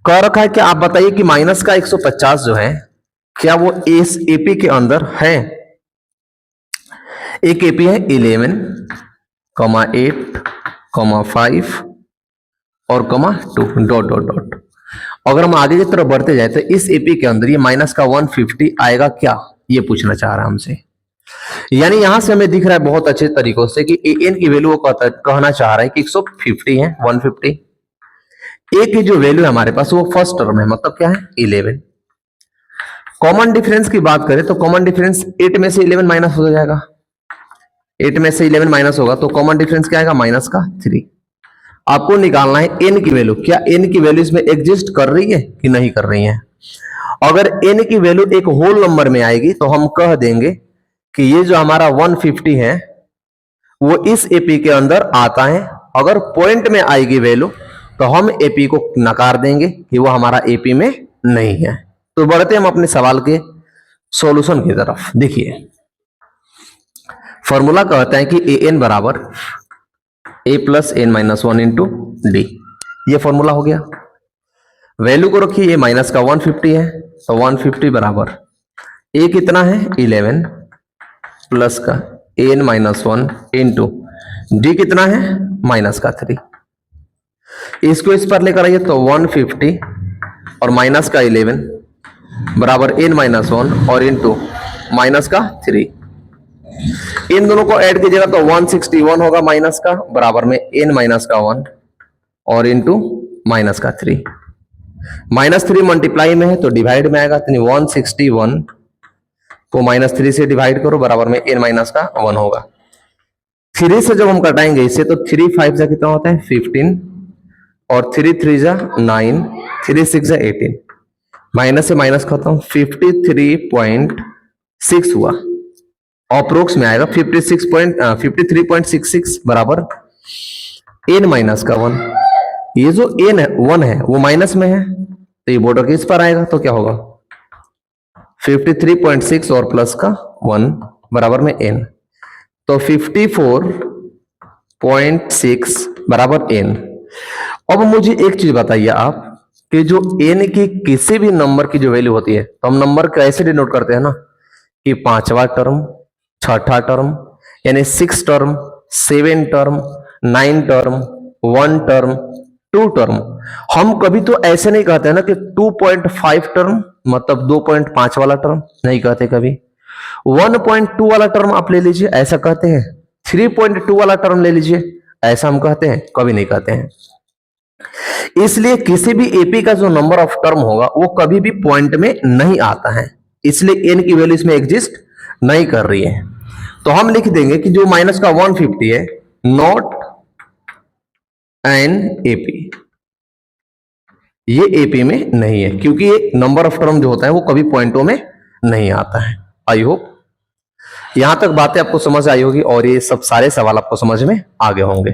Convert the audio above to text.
कह रखा है कि आप बताइए कि माइनस का 150 जो है क्या वो इस एपी के अंदर है। एक एपी है 11, 8, 5 और 2 डॉट डॉट डॉट। अगर हम आगे की तरफ बढ़ते जाए तो इस एपी के अंदर ये माइनस का 150 आएगा क्या, ये पूछना चाह रहा है हमसे। यानी यहां से हमें दिख रहा है बहुत अच्छे तरीकों से कि एन की वैल्यू वो कहना चाह रहा है कि 150 है, 150। ए की जो वैल्यू है हमारे पास वो फर्स्ट टर्म है, मतलब क्या है 11। कॉमन डिफरेंस की बात करें तो कॉमन डिफरेंस 8 में से 11 माइनस हो जाएगा। 8 में से 11 माइनस होगा तो कॉमन डिफरेंस क्या आएगा, माइनस का 3। आपको निकालना है एन की वैल्यू, क्या एन की वैल्यू इसमें एग्जिस्ट कर रही है कि नहीं कर रही है। अगर एन की वैल्यू एक होल नंबर में आएगी तो हम कह देंगे कि ये जो हमारा 150 है वो इस एपी के अंदर आता है। अगर पॉइंट में आएगी वैल्यू तो हम एपी को नकार देंगे कि वो हमारा एपी में नहीं है। तो बढ़ते हम अपने सवाल के सॉल्यूशन की तरफ। देखिए फॉर्मूला कहता है कि ए एन बराबर A plus N minus 1 into D, ये फॉर्मूला हो गया। वैल्यू को रखिए, ये माइनस का 150 है तो 150 बराबर ए कितना है 11 प्लस का एन माइनस 1 इंटू डी कितना है माइनस का 3। इसको इस पर लेकर आइए तो 150 और माइनस का 11 बराबर एन माइनस 1 और इंटू माइनस का 3। इन दोनों को ऐड कीजिएगा तो 161 होगा माइनस का, बराबर में एन माइनस का 1 और इंटू माइनस का 3। माइनस 3 मल्टीप्लाई में है तो डिवाइड में आएगा, तो 161 को माइनस 3 से डिवाइड करो, बराबर में एन माइनस का 1 होगा। 3 से जब हम कटाएंगे इसे तो 3 5 जा कितना होता है 15 और 3 3 जा 9, 3 6 जा 18। माइनस से माइनस खत्म, 53.6 हुआ। अप्रोक्स में आएगा 53.66 बराबर एन माइनस का 1। ये जो एन है 1 है वो माइनस में है तो ये बॉर्डर के इस पर आएगा तो क्या होगा 53.6 और प्लस का 1 बराबर में एन, तो 54.6 बराबर एन। अब मुझे एक चीज बताइए आप कि जो एन की किसी भी नंबर की जो वैल्यू होती है तो हम नंबर कैसे डिनोट करते हैं ना कि 5वां टर्म, 6ठा टर्म, यानी 6 term, 7 term, 9 term, 1 term, 2 term. हम कभी तो ऐसे नहीं कहते हैं ना कि 2.5 टर्म मतलब 2.5 वाला टर्म, नहीं कहते कभी। 1.2 वाला टर्म आप ले लीजिए, ऐसा कहते हैं। 3.2 वाला टर्म ले लीजिए, ऐसा हम कहते हैं, कभी नहीं कहते हैं। इसलिए किसी भी एपी का जो नंबर ऑफ टर्म होगा वो कभी भी पॉइंट में नहीं आता है, इसलिए एन की वैल्यू इसमें एग्जिस्ट नहीं कर रही है। तो हम लिख देंगे कि जो माइनस का 150 है नॉट एन एपी, ये एपी में नहीं है क्योंकि ये नंबर ऑफ टर्म जो होता है वो कभी पॉइंटों में नहीं आता है। आई होप यहां तक बातें आपको समझ आई होगी और ये सब सारे सवाल आपको समझ में आ गए होंगे।